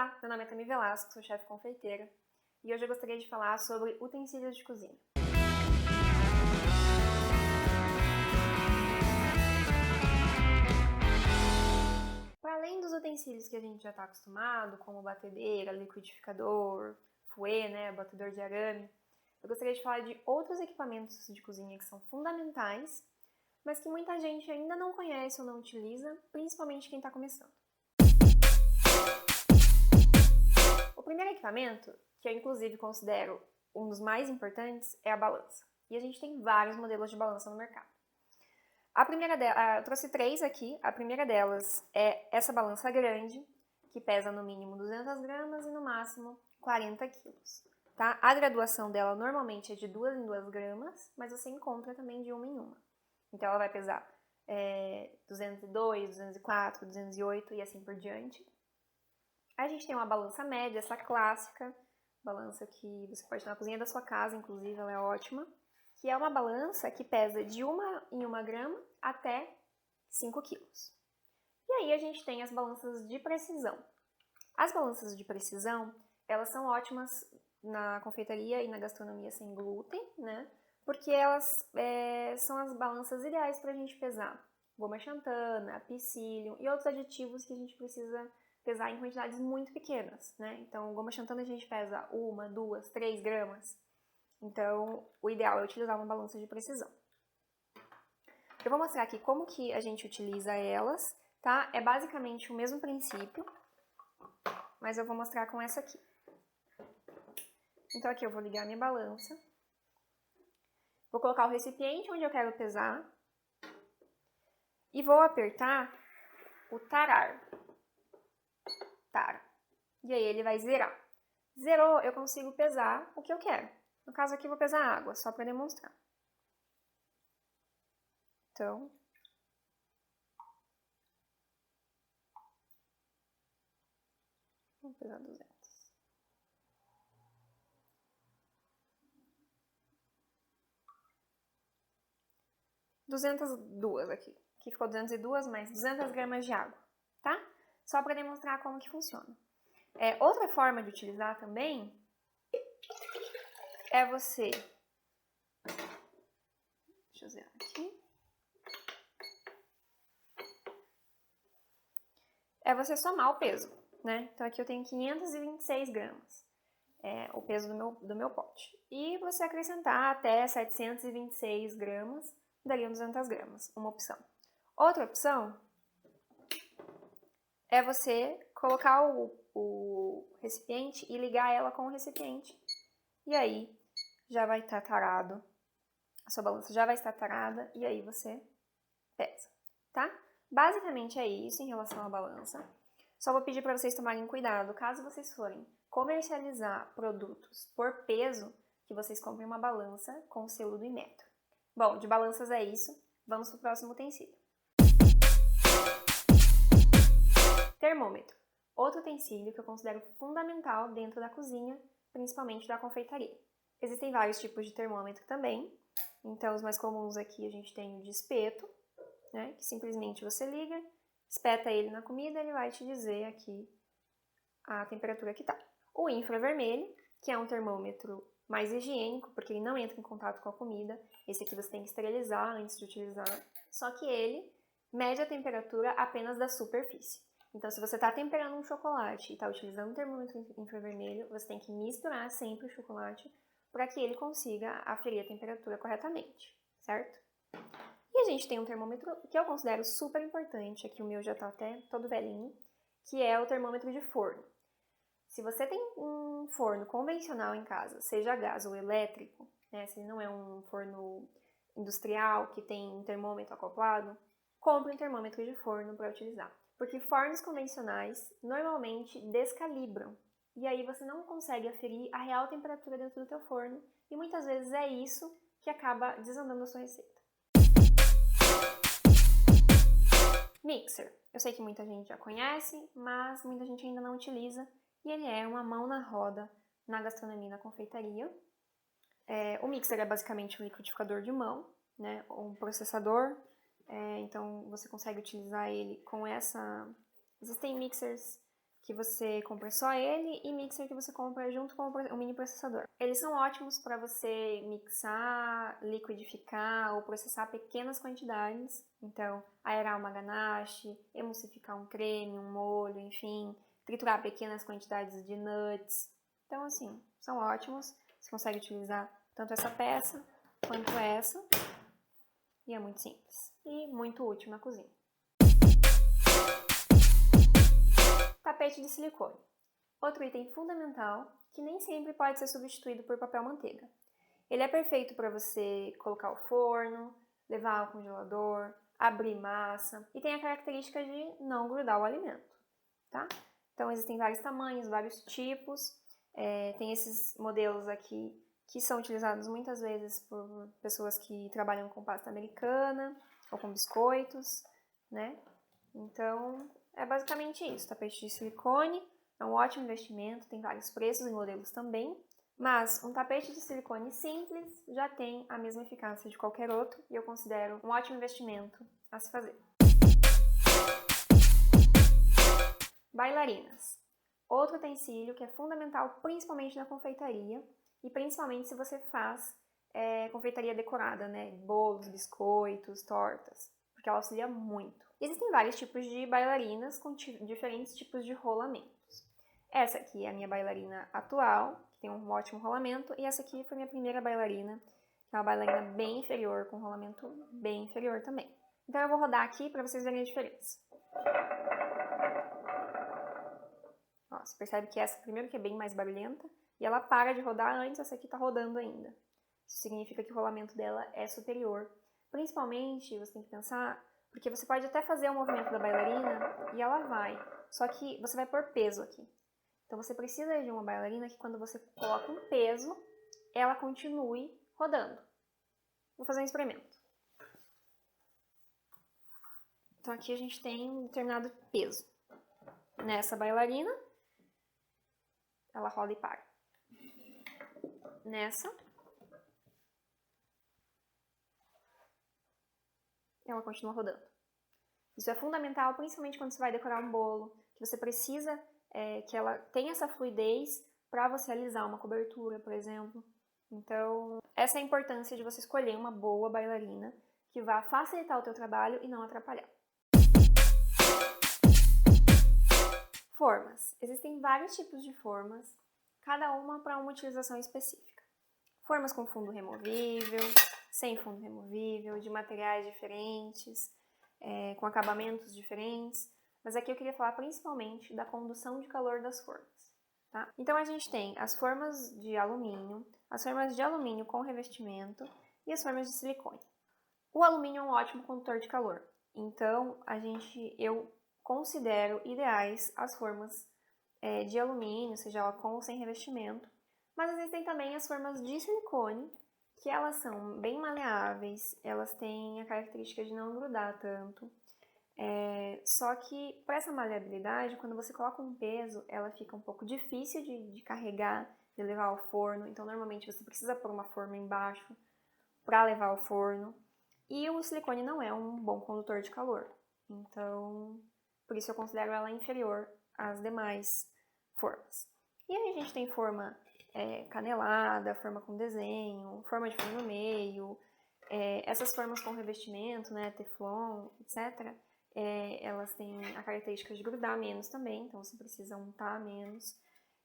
Olá, meu nome é Tami Velasco, sou chefe confeiteira e hoje eu gostaria de falar sobre utensílios de cozinha. Para além dos utensílios que a gente já está acostumado, como batedeira, liquidificador, fouet, batedor de arame, eu gostaria de falar de outros equipamentos de cozinha que são fundamentais, mas que muita gente ainda não conhece ou não utiliza, principalmente quem está começando. O primeiro equipamento, que eu inclusive considero um dos mais importantes, é a balança. E a gente tem vários modelos de balança no mercado. Eu trouxe 3 aqui. A primeira delas é essa balança grande, que pesa no mínimo 200 gramas e no máximo 40 quilos. Tá? A graduação dela normalmente é de 2 em 2 gramas, mas você encontra também de 1 em 1. Então ela vai pesar 202, 204, 208 e assim por diante. A gente tem uma balança média, essa clássica, balança que você pode ter na cozinha da sua casa, inclusive, ela é ótima, que é uma balança que pesa de 1 em 1 grama até 5 quilos. E aí a gente tem as balanças de precisão. As balanças de precisão, elas são ótimas na confeitaria e na gastronomia sem glúten, né? Porque elas são as balanças ideais para a gente pesar goma xantana, psyllium e outros aditivos que a gente precisa pesar em quantidades muito pequenas, né? Então, goma xantana a gente pesa 1, 2, 3 gramas. Então, o ideal é utilizar uma balança de precisão. Eu vou mostrar aqui como que a gente utiliza elas, tá? É basicamente o mesmo princípio, mas eu vou mostrar com essa aqui. Então, aqui eu vou ligar a minha balança. Vou colocar o recipiente onde eu quero pesar. E vou apertar o tarar. E aí ele vai zerar. Zerou, eu consigo pesar o que eu quero. No caso aqui eu vou pesar água, só para demonstrar. Então, vamos pesar 200. Duas aqui. Aqui ficou 202 mais 200 gramas de água, tá? Só para demonstrar como que funciona. Outra forma de utilizar também é você... Deixa eu zerar aqui. É você somar o peso, né? Então aqui eu tenho 526 gramas. É o peso do meu pote. E você acrescentar até 726 gramas, daria 200 gramas, uma opção. Outra opção é você colocar o recipiente e ligar ela com o recipiente. E aí já vai estar tarado, a sua balança já vai estar tarada e aí você pesa, tá? Basicamente é isso em relação à balança. Só vou pedir para vocês tomarem cuidado, caso vocês forem comercializar produtos por peso, que vocês comprem uma balança com o selo do Inmetro. Bom, de balanças é isso. Vamos para o próximo utensílio. Termômetro. Outro utensílio que eu considero fundamental dentro da cozinha, principalmente da confeitaria. Existem vários tipos de termômetro também. Então, os mais comuns aqui a gente tem o de espeto, né, que simplesmente você liga, espeta ele na comida, ele vai te dizer aqui a temperatura que tá. O infravermelho, que é um termômetro mais higiênico, porque ele não entra em contato com a comida. Esse aqui você tem que esterilizar antes de utilizar. Só que ele mede a temperatura apenas da superfície. Então, se você está temperando um chocolate e está utilizando um termômetro infravermelho, você tem que misturar sempre o chocolate para que ele consiga aferir a temperatura corretamente, certo? E a gente tem um termômetro que eu considero super importante, aqui o meu já está até todo velhinho, que é o termômetro de forno. Se você tem um forno convencional em casa, seja a gás ou elétrico, né, se não é um forno industrial que tem um termômetro acoplado, compre um termômetro de forno para utilizar. Porque fornos convencionais normalmente descalibram. E aí você não consegue aferir a real temperatura dentro do teu forno. E muitas vezes é isso que acaba desandando a sua receita. Mixer. Eu sei que muita gente já conhece, mas muita gente ainda não utiliza. E ele é uma mão na roda na gastronomia e na confeitaria. O mixer é basicamente um liquidificador de mão, né, um processador. Então você consegue utilizar ele com essa... Existem mixers que você compra só ele e mixer que você compra junto com o mini processador. Eles são ótimos para você mixar, liquidificar ou processar pequenas quantidades. Então, aerar uma ganache, emulsificar um creme, um molho, enfim, triturar pequenas quantidades de nuts. Então, assim, são ótimos. Você consegue utilizar tanto essa peça quanto essa. E é muito simples e muito útil na cozinha. Tapete de silicone. Outro item fundamental que nem sempre pode ser substituído por papel manteiga. Ele é perfeito para você colocar ao forno, levar ao congelador, abrir massa e tem a característica de não grudar o alimento, tá? Então existem vários tamanhos, vários tipos, tem esses modelos aqui que são utilizados muitas vezes por pessoas que trabalham com pasta americana ou com biscoitos, né? Então, é basicamente isso. Tapete de silicone é um ótimo investimento, tem vários preços e modelos também, mas um tapete de silicone simples já tem a mesma eficácia de qualquer outro e eu considero um ótimo investimento a se fazer. Bailarinas. Outro utensílio que é fundamental principalmente na confeitaria e principalmente se você faz confeitaria decorada, né? Bolos, biscoitos, tortas, porque ela auxilia muito. Existem vários tipos de bailarinas com diferentes tipos de rolamentos. Essa aqui é a minha bailarina atual, que tem um ótimo rolamento, e essa aqui foi minha primeira bailarina, que é uma bailarina bem inferior, com um rolamento bem inferior também. Então eu vou rodar aqui para vocês verem a diferença. Ó, você percebe que essa, primeiro, que é bem mais barulhenta, e ela para de rodar antes, essa aqui está rodando ainda. Isso significa que o rolamento dela é superior. Principalmente, você tem que pensar, porque você pode até fazer o movimento da bailarina e ela vai, só que você vai pôr peso aqui. Então você precisa de uma bailarina que quando você coloca um peso, ela continue rodando. Vou fazer um experimento. Então aqui a gente tem um determinado peso. Nessa bailarina, ela roda e para. Nessa, ela continua rodando. Isso é fundamental, principalmente quando você vai decorar um bolo, que você precisa que ela tenha essa fluidez para você alisar uma cobertura, por exemplo. Então, essa é a importância de você escolher uma boa bailarina que vá facilitar o teu trabalho e não atrapalhar. Formas. Existem vários tipos de formas, cada uma para uma utilização específica. Formas com fundo removível, sem fundo removível, de materiais diferentes, com acabamentos diferentes, mas aqui eu queria falar principalmente da condução de calor das formas. Tá? Então a gente tem as formas de alumínio, as formas de alumínio com revestimento e as formas de silicone. O alumínio é um ótimo condutor de calor, então eu considero ideais as formas de alumínio, seja ela com ou sem revestimento, mas existem também as formas de silicone, que elas são bem maleáveis, elas têm a característica de não grudar tanto, só que para essa maleabilidade, quando você coloca um peso, ela fica um pouco difícil de carregar, de levar ao forno, então normalmente você precisa pôr uma forma embaixo para levar ao forno, e o silicone não é um bom condutor de calor, então por isso eu considero ela inferior às demais formas. E aí a gente tem forma canelada, forma com desenho, forma de forno no meio, essas formas com revestimento, né, teflon, etc., elas têm a característica de grudar menos também, então você precisa untar menos.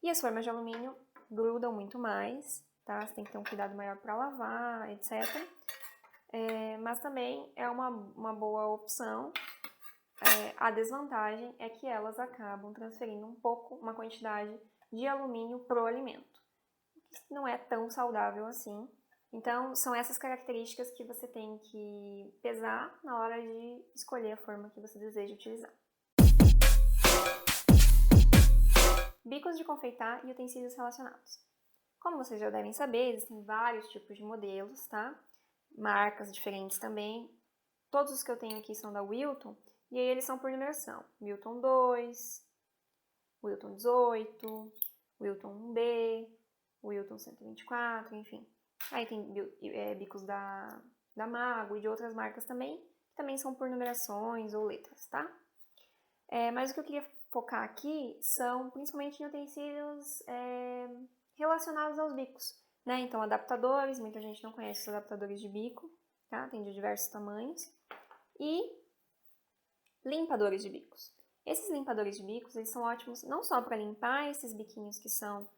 E as formas de alumínio grudam muito mais, tá? Você tem que ter um cuidado maior para lavar, etc. Mas também é uma boa opção. A desvantagem é que elas acabam transferindo um pouco, uma quantidade de alumínio pro alimento, o que não é tão saudável assim. Então, são essas características que você tem que pesar na hora de escolher a forma que você deseja utilizar. Bicos de confeitar e utensílios relacionados. Como vocês já devem saber, existem vários tipos de modelos, tá? Marcas diferentes também. Todos os que eu tenho aqui são da Wilton, e aí eles são por numeração. Wilton 2, Wilton 18, Wilton 1B, Wilton 124, enfim. Aí tem bicos da Mago e de outras marcas também, que também são por numerações ou letras, tá? Mas o que eu queria focar aqui são principalmente em utensílios relacionados aos bicos, né? Então, adaptadores, muita gente não conhece os adaptadores de bico, tá? Tem de diversos tamanhos. E limpadores de bicos. Esses limpadores de bicos, eles são ótimos não só para limpar esses biquinhos que são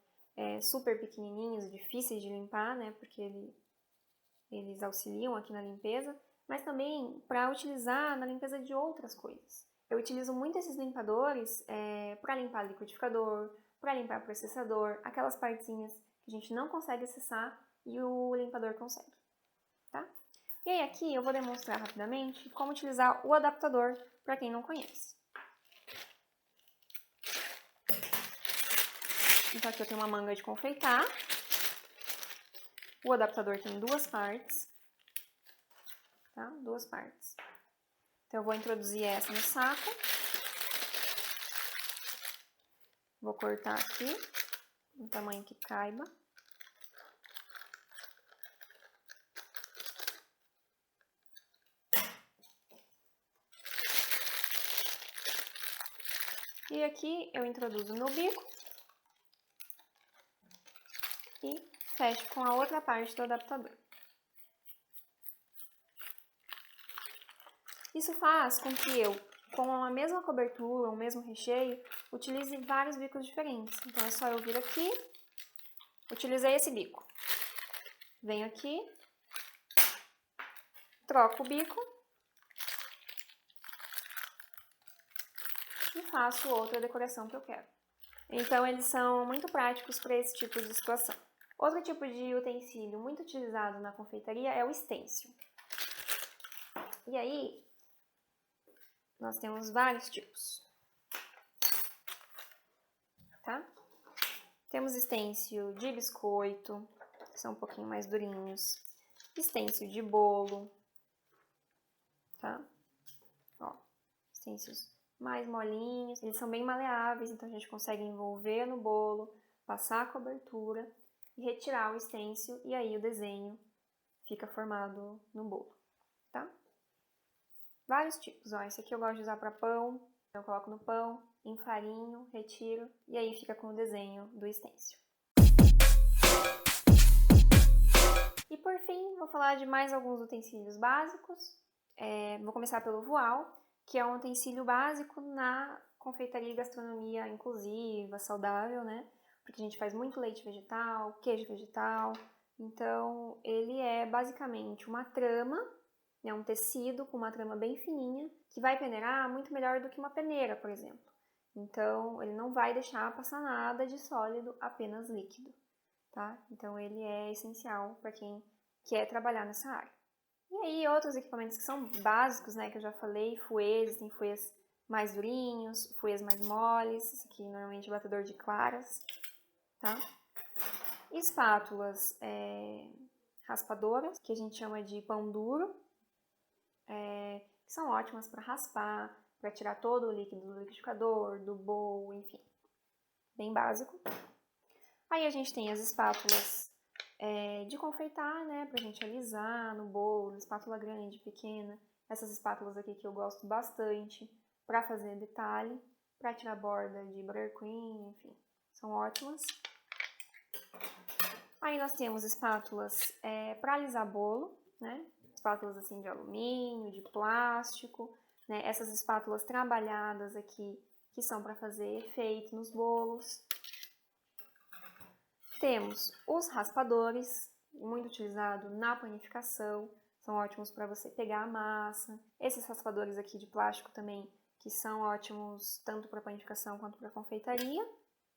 super pequenininhos e difíceis de limpar, né? Porque eles auxiliam aqui na limpeza, mas também para utilizar na limpeza de outras coisas. Eu utilizo muito esses limpadores para limpar liquidificador, para limpar processador, aquelas partezinhas que a gente não consegue acessar e o limpador consegue, tá? E aí aqui eu vou demonstrar rapidamente como utilizar o adaptador para quem não conhece. Então aqui eu tenho uma manga de confeitar. O adaptador tem duas partes, tá? Duas partes. Então eu vou introduzir essa no saco. Vou cortar aqui, no tamanho que caiba. E aqui eu introduzo no bico e fecho com a outra parte do adaptador. Isso faz com que eu, com a mesma cobertura, o mesmo recheio, utilize vários bicos diferentes. Então é só eu vir aqui, utilizei esse bico. Venho aqui, troco o bico e faço outra decoração que eu quero. Então eles são muito práticos para esse tipo de situação. Outro tipo de utensílio muito utilizado na confeitaria é o estêncil. E aí, nós temos vários tipos, tá? Temos estêncil de biscoito, que são um pouquinho mais durinhos. Estêncil de bolo, tá? Ó, estêncios mais molinhos, eles são bem maleáveis, então a gente consegue envolver no bolo, passar a cobertura e retirar o estêncil, e aí o desenho fica formado no bolo, tá? Vários tipos, ó, esse aqui eu gosto de usar para pão, eu coloco no pão, enfarinho, retiro, e aí fica com o desenho do estêncil. E por fim, vou falar de mais alguns utensílios básicos. Vou começar pelo voal, que é um utensílio básico na confeitaria e gastronomia inclusiva, saudável, né? Porque a gente faz muito leite vegetal, queijo vegetal, então ele é basicamente uma trama, né, um tecido com uma trama bem fininha, que vai peneirar muito melhor do que uma peneira, por exemplo. Então, ele não vai deixar passar nada de sólido, apenas líquido, tá? Então, ele é essencial para quem quer trabalhar nessa área. E aí, outros equipamentos que são básicos, né, que eu já falei, fouets, tem fouets mais durinhos, fouets mais moles, esse aqui normalmente é batedor de claras, tá? Espátulas raspadoras, que a gente chama de pão duro, que são ótimas para raspar, para tirar todo o líquido do liquidificador, do bowl, enfim, bem básico. Aí a gente tem as espátulas de confeitar, né, pra gente alisar no bolo, espátula grande, pequena. Essas espátulas aqui que eu gosto bastante para fazer detalhe, para tirar borda de buttercream, enfim, são ótimas. Aí nós temos espátulas para alisar bolo, né, espátulas assim de alumínio, de plástico, né, essas espátulas trabalhadas aqui que são para fazer efeito nos bolos. Temos os raspadores, muito utilizado na panificação, são ótimos para você pegar a massa. Esses raspadores aqui de plástico também, que são ótimos tanto para panificação quanto para confeitaria.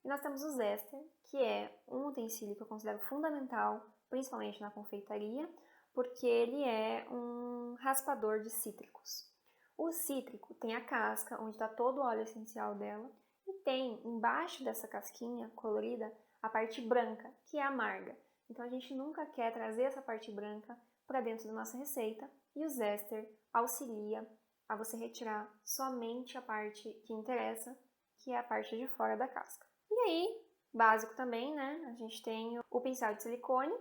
E nós temos o zester, que é um utensílio que eu considero fundamental, principalmente na confeitaria, porque ele é um raspador de cítricos. O cítrico tem a casca, onde está todo o óleo essencial dela, e tem embaixo dessa casquinha colorida a parte branca, que é amarga. Então a gente nunca quer trazer essa parte branca para dentro da nossa receita, e o zester auxilia a você retirar somente a parte que interessa, que é a parte de fora da casca. E aí, básico também, né? A gente tem o pincel de silicone,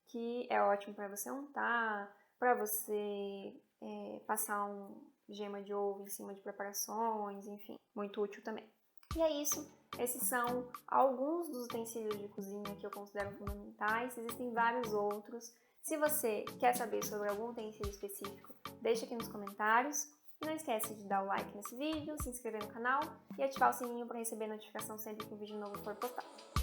que é ótimo para você untar, para você passar gema de ovo em cima de preparações, enfim, muito útil também. E é isso, esses são alguns dos utensílios de cozinha que eu considero fundamentais, existem vários outros. Se você quer saber sobre algum utensílio específico, deixa aqui nos comentários. E não esquece de dar o like nesse vídeo, se inscrever no canal e ativar o sininho para receber notificação sempre que um vídeo novo for postado.